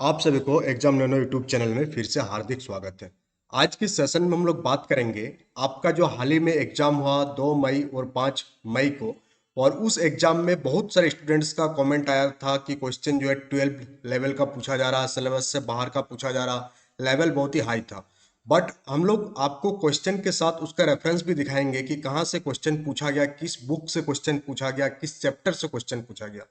आप सभी को एग्जाम नैनो यूट्यूब चैनल में फिर से हार्दिक स्वागत है। आज के सेशन में हम लोग बात करेंगे आपका जो हाल ही में एग्जाम हुआ 2 मई और 5 मई को। और उस एग्जाम में बहुत सारे स्टूडेंट्स का कमेंट आया था कि क्वेश्चन जो है 12 लेवल का पूछा जा रहा, सिलेबस से बाहर का पूछा जा रहा, लेवल बहुत ही हाई था। बट हम लोग आपको क्वेश्चन के साथ उसका रेफरेंस भी दिखाएंगे कि कहाँ से क्वेश्चन पूछा गया, किस बुक से क्वेश्चन पूछा गया, किस चैप्टर से क्वेश्चन पूछा गया।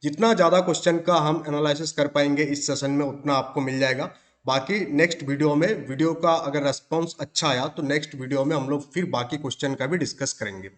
जितना ज़्यादा क्वेश्चन का हम एनालिसिस कर पाएंगे इस सेशन में उतना आपको मिल जाएगा। बाकी नेक्स्ट वीडियो में वीडियो का अगर रेस्पॉन्स अच्छा आया तो नेक्स्ट वीडियो में हम लोग फिर बाकी क्वेश्चन का भी डिस्कस करेंगे।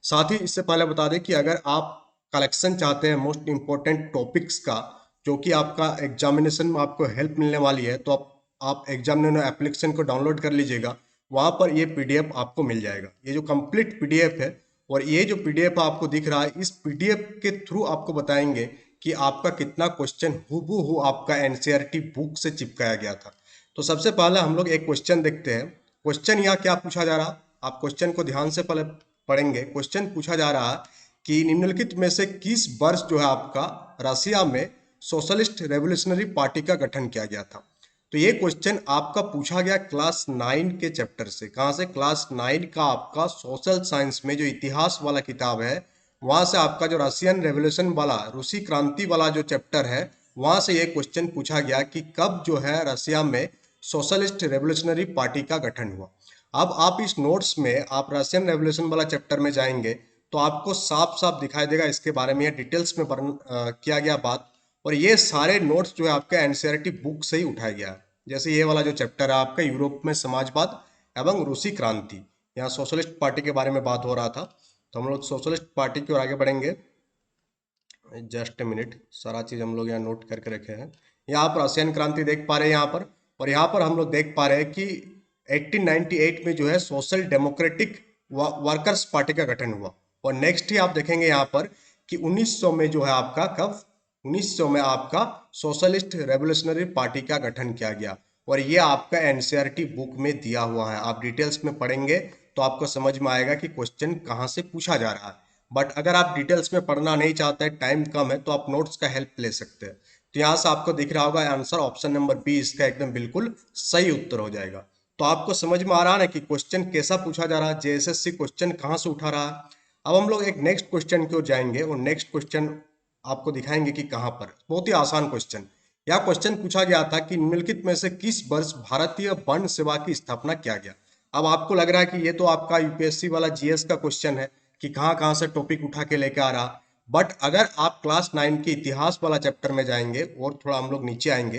साथ ही इससे पहले बता दें कि अगर आप कलेक्शन चाहते हैं मोस्ट इंपॉर्टेंट टॉपिक्स का, जो कि आपका एग्जामिनेशन में आपको हेल्प मिलने वाली है, तो आप एग्जामिनेशन एप्लीकेशन को डाउनलोड कर लीजिएगा। वहाँ पर ये पीडीएफ आपको मिल जाएगा, ये जो कंप्लीट पीडीएफ है। और ये जो पीडीएफ आपको दिख रहा है, इस पीडीएफ के थ्रू आपको बताएंगे कि आपका कितना क्वेश्चन हूबहू आपका एनसीईआरटी बुक से चिपकाया गया था। तो सबसे पहले हम लोग एक क्वेश्चन देखते हैं। क्वेश्चन यहाँ क्या पूछा जा रहा, आप क्वेश्चन को ध्यान से पहले पढ़ेंगे। क्वेश्चन पूछा जा रहा है कि निम्नलिखित में से किस वर्ष जो है आपका रसिया में सोशलिस्ट रेवोल्यूशनरी पार्टी का गठन किया गया था। तो ये क्वेश्चन आपका पूछा गया क्लास 9 के चैप्टर से। कहाँ से? क्लास 9 का आपका सोशल साइंस में जो इतिहास वाला किताब है, वहां से आपका जो रशियन रेवोल्यूशन वाला, रूसी क्रांति वाला जो चैप्टर है, वहां से ये क्वेश्चन पूछा गया कि कब जो है रशिया में सोशलिस्ट रेवोल्यूशनरी पार्टी का गठन हुआ। अब आप इस नोट्स में आप रशियन रेवोल्यूशन वाला चैप्टर में जाएंगे तो आपको साफ साफ दिखाई देगा इसके बारे में, डिटेल्स में किया गया बात। और ये सारे नोट्स जो है आपका एनसीईआरटी बुक से ही उठाया गया है। जैसे ये वाला जो चैप्टर है आपका यूरोप में समाजवाद एवं रूसी क्रांति, यहाँ सोशलिस्ट पार्टी के बारे में बात हो रहा था। तो हम लोग सोशलिस्ट पार्टी की ओर आगे बढ़ेंगे। जस्ट ए मिनट, सारा चीज हम लोग यहाँ नोट करके रखे हैं। यहाँ पर रशियन क्रांति देख पा रहे हैं यहाँ पर। और यहाँ पर हम लोग देख पा रहे हैं कि 1898 में जो है सोशल डेमोक्रेटिक वर्कर्स पार्टी का गठन हुआ। और नेक्स्ट ही आप देखेंगे यहाँ पर कि 1900 में जो है आपका, कब? 1900 में आपका सोशलिस्ट रेवोल्यूशनरी पार्टी का गठन किया गया। और ये आपका एनसीईआरटी बुक में दिया हुआ है। आप डिटेल्स में पढ़ेंगे तो आपको समझ में आएगा कि क्वेश्चन कहाँ से पूछा जा रहा है। बट अगर आप डिटेल्स में पढ़ना नहीं चाहते, टाइम कम है, तो आप नोट्स का हेल्प ले सकते हैं। तो यहाँ से आपको दिख रहा होगा आंसर ऑप्शन नंबर बी इसका एकदम बिल्कुल सही उत्तर हो जाएगा। तो आपको समझ में आ रहा है ना कि क्वेश्चन कैसा पूछा जा रहा है, जेएसएससी क्वेश्चन कहाँ से उठा रहा है। अब हम लोग एक नेक्स्ट क्वेश्चन की ओर जाएंगे और नेक्स्ट क्वेश्चन आपको दिखाएंगे कि कहाँ पर। बहुत ही आसान क्वेश्चन। यह क्वेश्चन पूछा गया था कि निम्नलिखित में से किस वर्ष भारतीय वन सेवा की स्थापना किया गया। अब आपको लग रहा है कि ये तो आपका यूपीएससी वाला जीएस का क्वेश्चन है कि कहाँ कहाँ से टॉपिक उठा के लेके आ रहा। बट अगर आप क्लास 9 के इतिहास वाला चैप्टर में जाएंगे और थोड़ा हम लोग नीचे आएंगे,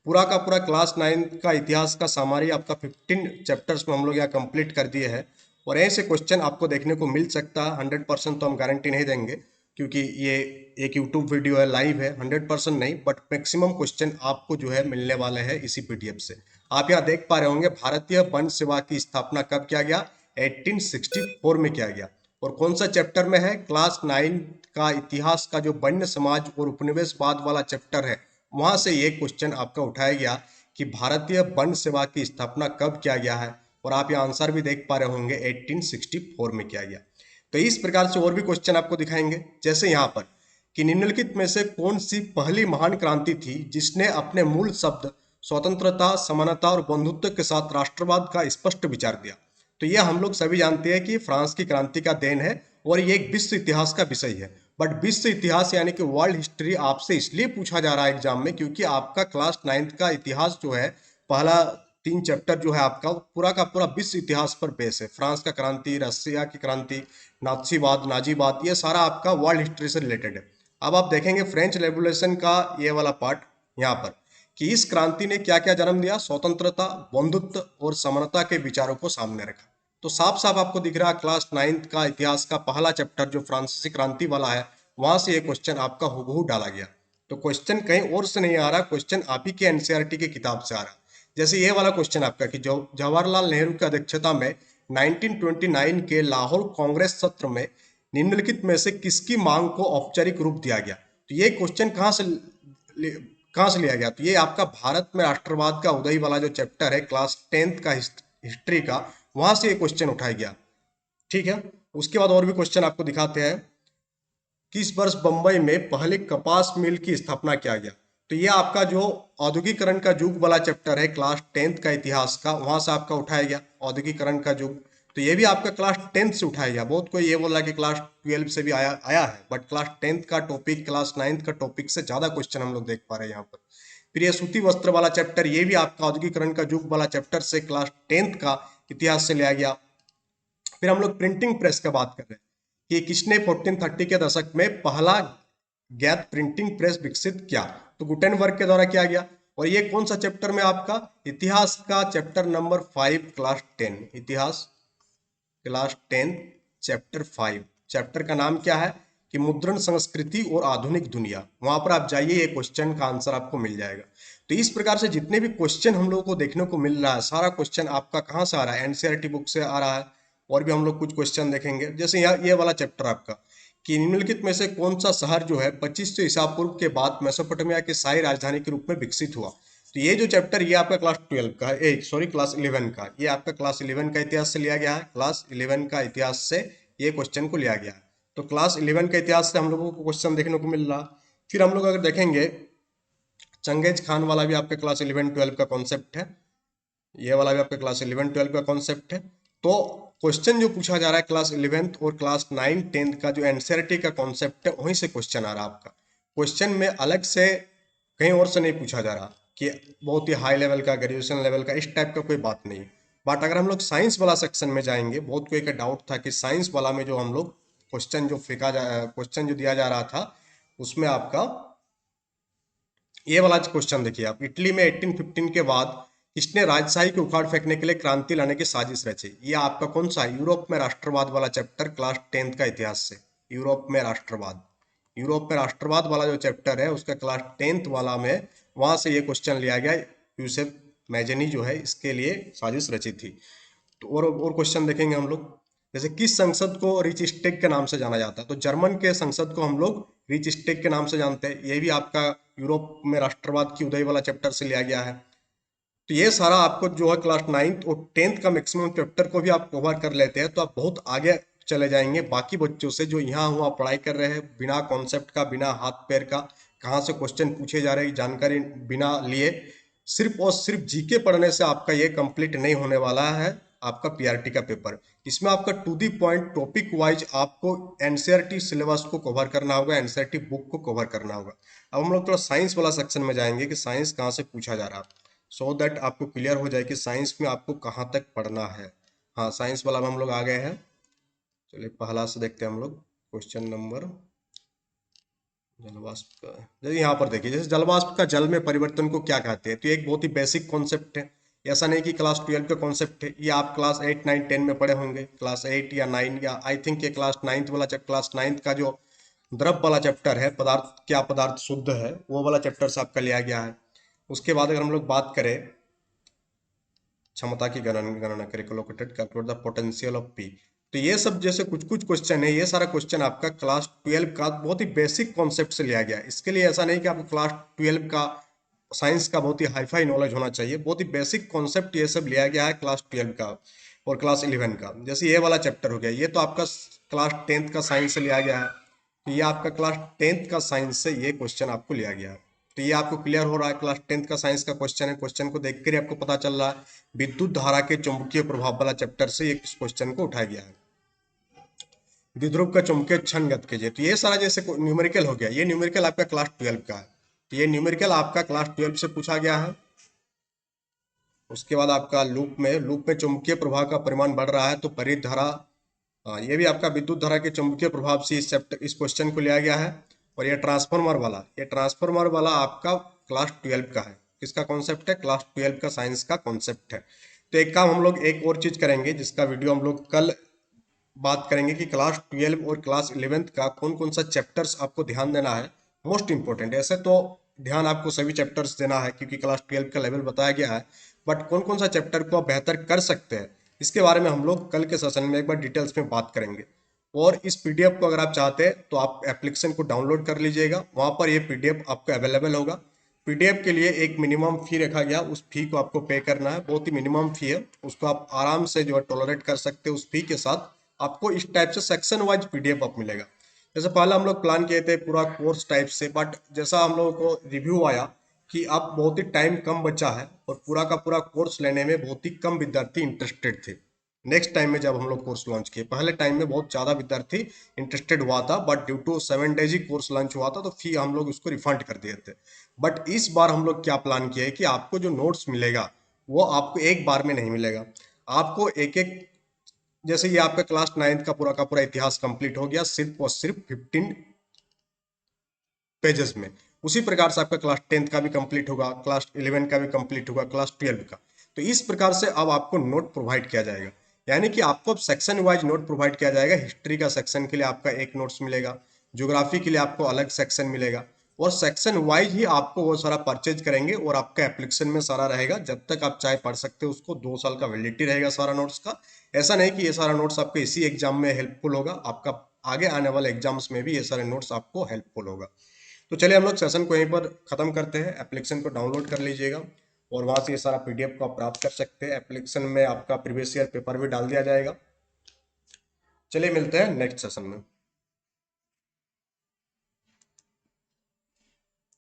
पूरा का पूरा क्लास 9 का इतिहास का सामारी आपका 15 चैप्टर्स में हम लोग यहाँ कंप्लीट कर दिए हैं। और ऐसे क्वेश्चन आपको देखने को मिल सकता है। 100% तो हम गारंटी नहीं देंगे क्योंकि ये एक यूट्यूब वीडियो है, लाइव है। 100% नहीं, बट मैक्सिमम क्वेश्चन आपको जो है मिलने वाले हैं इसी पीडीएफ से। आप यहाँ देख पा रहे होंगे भारतीय वन सेवा की स्थापना कब किया गया? 1864 में किया गया। और कौन सा चैप्टर में है? क्लास 9 का इतिहास का जो वन्य समाज और उपनिवेशवाद वाला चैप्टर है, वहां से ये क्वेश्चन आपका उठाया गया कि भारतीय वन सेवा की स्थापना कब किया गया है। और आप यहाँ आंसर भी देख पा रहे होंगे 1864 में किया गया। तो इस प्रकार से और भी क्वेश्चन आपको दिखाएंगे। जैसे यहाँ पर कि निम्नलिखित में से कौन सी पहली महान क्रांति थी जिसने अपने मूल शब्द स्वतंत्रता, समानता और बंधुत्व के साथ राष्ट्रवाद का स्पष्ट विचार दिया। तो ये हम लोग सभी जानते हैं कि फ्रांस की क्रांति का देन है और ये एक विश्व इतिहास का विषय है। बट विश्व इतिहास यानी कि वर्ल्ड हिस्ट्री आपसे इसलिए पूछा जा रहा है एग्जाम में क्योंकि आपका क्लास 9 का इतिहास जो है, पहला 3 चैप्टर जो है आपका, पूरा का पूरा विश्व इतिहास पर बेस है। फ्रांस का क्रांति, रशिया की क्रांति, नाथसीवाद, नाजीवाद, ये सारा आपका वर्ल्ड हिस्ट्री से रिलेटेड है। अब आप देखेंगे फ्रेंच रेवोल्यूशन का ये वाला पार्ट यहाँ पर कि इस क्रांति ने क्या क्या जन्म दिया? स्वतंत्रता, बंधुत्व और समानता के विचारों को सामने रखा। तो साफ साफ आपको दिख रहा है क्लास 9 का इतिहास का पहला चैप्टर जो फ्रांसीसी क्रांति वाला है, वहां से ये क्वेश्चन आपका हूबहू डाला गया। तो क्वेश्चन कहीं और से नहीं आ रहा, क्वेश्चन आप ही के एनसीईआरटी की किताब से आ रहा। जैसे ये वाला क्वेश्चन आपका कि जो जवाहरलाल नेहरू की अध्यक्षता में 1929 के लाहौर कांग्रेस सत्र में निम्नलिखित में से किसकी मांग को औपचारिक रूप दिया गया। तो ये क्वेश्चन कहाँ से लिया गया? तो ये आपका भारत में राष्ट्रवाद का उदय वाला जो चैप्टर है क्लास 10th का हिस्ट्री का, वहां से ये क्वेश्चन उठाया गया। ठीक है, उसके बाद और भी क्वेश्चन आपको दिखाते हैं। किस वर्ष बंबई में पहले कपास मिल की स्थापना किया गया? तो ये आपका जो औद्योगिकरण का युग वाला चैप्टर है क्लास 10th का इतिहास का, वहां से आपका उठाया गया औद्योगिकरण का युग। तो ये भी आपका क्लास 10th से उठाया गया। बहुत कोई ये बोला कि क्लास 12 से भी आया आया है, बट क्लास 10th का टॉपिक क्लास 9th का टॉपिक से ज्यादा क्वेश्चन हम लोग देख पा रहे हैं यहाँ पर। फिर ये सूती वस्त्र वाला चैप्टर, ये भी आपका औद्योगिकरण का युग वाला चैप्टर से क्लास 10th का इतिहास से लिया गया। फिर हम लोग प्रिंटिंग प्रेस का बात कर रहे हैं कि किसने 1430 के दशक में पहला ज्ञात प्रिंटिंग प्रेस विकसित किया। तो गुटेनबर्ग के द्वारा किया गया। और ये कौन सा चैप्टर में आपका, इतिहास का चैप्टर नंबर 5 क्लास 10, इतिहास क्लास 10 चैप्टर 5। चैप्टर का नाम क्या है कि मुद्रण संस्कृति और आधुनिक दुनिया। वहां पर आप जाइए, ये क्वेश्चन का आंसर आपको मिल जाएगा। तो इस प्रकार से जितने भी क्वेश्चन हम लोगों को देखने को मिल रहा है, सारा क्वेश्चन आपका कहाँ से आ रहा है, एनसीईआरटी बुक से आ रहा है। और भी हम लोग कुछ क्वेश्चन देखेंगे, जैसे यहाँ ये वाला चैप्टर आपका कि निम्नलिखित में से कौन सा शहर जो है 2500 ईसा पूर्व के बाद मेसोपोटामिया की शाही राजधानी के रूप में विकसित हुआ। तो ये जो चैप्टर, ये आपका क्लास 12 का है, सॉरी क्लास 11 का, ये आपका क्लास 11 का इतिहास से लिया गया है। क्लास 11 का इतिहास से ये क्वेश्चन को लिया गया है। तो क्लास 11 का इतिहास से हम लोगों को क्वेश्चन देखने को मिल रहा। फिर हम लोग अगर देखेंगे, चंगेज खान वाला भी आपके क्लास 11-12 का कॉन्सेप्ट है। ये वाला भी आपके क्लास 11-12 का कॉन्सेप्ट है। तो क्वेश्चन जो पूछा जा रहा है क्लास 11th और क्लास 9-10 का जो एनसीईआरटी का कॉन्सेप्ट है, वहीं से क्वेश्चन आ रहा है आपका। क्वेश्चन में अलग से कहीं और से नहीं पूछा जा रहा कि बहुत ही हाई लेवल का, ग्रेजुएशन लेवल का, इस टाइप का कोई बात नहीं। बट अगर हम लोग साइंस वाला सेक्शन में जाएंगे, बहुत कोई का डाउट था कि साइंस वाला में जो हम लोग क्वेश्चन जो क्वेश्चन जो दिया जा रहा था, उसमें आपका ये वाला क्वेश्चन देखिए आप, इटली में 1815 के बाद किसने राजशाही को उखाड़ फेंकने के लिए क्रांति लाने की साजिश रची। ये आपका कौन सा, यूरोप में राष्ट्रवाद वाला चैप्टर क्लास 10th का इतिहास से। यूरोप में राष्ट्रवाद, यूरोप में राष्ट्रवाद वाला जो चैप्टर है उसका क्लास 10th वाला में, वहां से ये क्वेश्चन लिया गया। यूसेफ मैजनी जो है इसके लिए साजिश रची थी। तो और क्वेश्चन देखेंगे हम लोग, जैसे किस संसद को रिच स्टेग के नाम से जाना जाता है। तो जर्मन के संसद को हम लोग रिच स्टेग के नाम से जानते हैं। ये भी आपका यूरोप में राष्ट्रवाद की उदय वाला चैप्टर से लिया गया है। तो ये सारा आपको जो है क्लास 9th और 10th का मैक्सिमम चैप्टर को भी आप कवर कर लेते हैं, तो आप बहुत आगे चले जाएंगे बाकी बच्चों से जो यहाँ हुआ पढ़ाई कर रहे हैं बिना कॉन्सेप्ट का, बिना हाथ पैर का, कहाँ से क्वेश्चन पूछे जा रहे हैं जानकारी बिना लिए। सिर्फ और सिर्फ जीके पढ़ने से आपका ये कंप्लीट नहीं होने वाला है आपका पीआरटी का पेपर। इसमें आपका to the point topic wise आपको एनसीईआरटी सिलेबस को कवर करना होगा, एनसीईआरटी बुक को कवर करना होगा। अब हम लोग थोड़ा साइंस वाला सेक्शन में जाएंगे कि साइंस कहाँ से पूछा जा रहा है, सो दैट आपको क्लियर हो जाए कि साइंस में आपको कहाँ तक पढ़ना है। हाँ, साइंस वाला में हम लोग आ गए हैं। चलिए पहला से देखते हैं हम लोग क्वेश्चन नंबर, जलवाष्प का। जैसे यहाँ पर देखिए, जैसे जलवाष्प का जल में परिवर्तन को क्या कहते हैं। तो ये एक बहुत ही बेसिक कॉन्सेप्ट है, ऐसा नहीं कि क्लास 12 का कॉन्सेप्ट है। ये आप क्लास 8, 9, 10 में पढ़े होंगे, क्लास 8 या 9, या आई थिंक ये क्लास 9th वाला, क्लास 9th का जो द्रव वाला चैप्टर है, पदार्थ क्या पदार्थ शुद्ध है, वो वाला चैप्टर से आपका लिया गया है। उसके बाद अगर हम लोग बात करें क्षमता की गणना करें, calculate the potential of P. तो ये सब जैसे कुछ कुछ क्वेश्चन है, ये सारा क्वेश्चन आपका क्लास 12 का बहुत ही बेसिक कॉन्सेप्ट से लिया गया है। इसके लिए ऐसा नहीं कि आपको क्लास 12 का साइंस का बहुत ही हाईफाई नॉलेज होना चाहिए, बहुत ही बेसिक कॉन्सेप्ट ये सब लिया गया है क्लास 12 का और क्लास 11 का। जैसे ये वाला चैप्टर हो गया, ये तो आपका क्लास 10th का साइंस से लिया गया है। तो ये आपका क्लास 10th का साइंस से ये क्वेश्चन आपको लिया गया है। तो ये आपको क्लियर हो रहा है, क्लास 10th का साइंस का क्वेश्चन है। क्वेश्चन को देख कर ही आपको पता चल रहा है। विद्युत धारा के चुंबकीय प्रभाव वाला चैप्टर से ये क्वेश्चन को उठाया गया है। द्विध्रुव का चुंबकीय क्षण ज्ञात कीजिए। तो ये सारा जैसे न्यूमेरिकल हो गया, ये न्यूमेरिकल आपका क्लास 12 का है। तो ये न्यूमेरिकल आपका क्लास 12 से पूछा गया है। उसके बाद आपका लूप में चुंबकीय प्रभाव का परिमाण बढ़ रहा है तो परिध धारा, ये भी आपका विद्युत धारा के चुंबकीय प्रभाव से इस क्वेश्चन को लिया गया है। और ये ट्रांसफार्मर वाला आपका क्लास 12 का है। किसका कॉन्सेप्ट है, क्लास 12 का साइंस का कॉन्सेप्ट है। तो एक काम हम लोग एक और चीज करेंगे जिसका वीडियो हम लोग कल बात करेंगे कि क्लास 12 और क्लास 11th का कौन कौन सा चैप्टर्स आपको ध्यान देना है, मोस्ट इंपॉर्टेंट। ऐसे तो ध्यान आपको सभी चैप्टर्स देना है क्योंकि क्लास 12 का लेवल बताया गया है, बट कौन कौन सा चैप्टर को आप बेहतर कर सकते हैं, इसके बारे में हम लोग कल के सेशन में एक बार डिटेल्स में बात करेंगे। और इस पीडीएफ को अगर आप चाहते हैं तो आप एप्लीकेशन को डाउनलोड कर लीजिएगा, वहां पर ये पीडीएफ आपको अवेलेबल होगा। पीडीएफ के लिए एक मिनिमम फी रखा गया, उस फी को आपको पे करना है, बहुत ही मिनिमम फी है, उसको आप आराम से जो है टॉलरेट कर सकते हैं। उस फी के साथ आपको इस टाइप से सेक्शन वाइज पीडीएफ आप मिलेगा। जैसे पहले हम लोग प्लान किए थे पूरा कोर्स टाइप से, बट जैसा हम लोगों को रिव्यू आया कि अब बहुत ही टाइम कम बचा है और पूरा का पूरा कोर्स लेने में बहुत ही कम विद्यार्थी इंटरेस्टेड थे। नेक्स्ट टाइम में जब हम लोग कोर्स लॉन्च किए, पहले टाइम में बहुत ज़्यादा विद्यार्थी इंटरेस्टेड हुआ था, बट ड्यू टू 7 डेज ही कोर्स लॉन्च हुआ था तो फी हम लोग उसको रिफंड कर दिए थे। बट इस बार हम लोग क्या प्लान किया है कि आपको जो नोट्स मिलेगा वो आपको एक बार में नहीं मिलेगा, आपको एक एक, जैसे ये आपका क्लास 9th का पूरा इतिहास कंप्लीट हो गया सिर्फ और सिर्फ 15 पेजेस में, उसी प्रकार से आपका क्लास 10th का भी कंप्लीट होगा, क्लास 11 का भी कंप्लीट होगा, क्लास 12 का। तो इस प्रकार से अब आपको नोट प्रोवाइड किया जाएगा, यानी कि आपको अब सेक्शन वाइज नोट प्रोवाइड किया जाएगा। हिस्ट्री का सेक्शन के लिए आपका एक नोट्स मिलेगा, ज्योग्राफी के लिए आपको अलग सेक्शन मिलेगा, और सेक्शन वाइज ही आपको वो सारा परचेज करेंगे और आपका एप्लीकेशन में सारा रहेगा, जब तक आप चाहे पढ़ सकते हो उसको। 2 साल का वैलिडिटी रहेगा सारा नोट्स का। ऐसा नहीं कि ये सारा नोट्स आपको इसी एग्जाम में हेल्पफुल होगा, आपका आगे आने वाले एग्जाम्स में भी ये सारे नोट्स आपको हेल्पफुल होगा। तो चलिए हम लोग सेशन को यहीं पर खत्म करते हैं। एप्लीकेशन को डाउनलोड कर लीजिएगा और वहां से ये सारा पीडीएफ को आप प्राप्त कर सकते हैं। एप्लीकेशन में आपका प्रीवियस ईयर पेपर भी डाल दिया जाएगा। चलिए मिलते हैं नेक्स्ट सेशन में।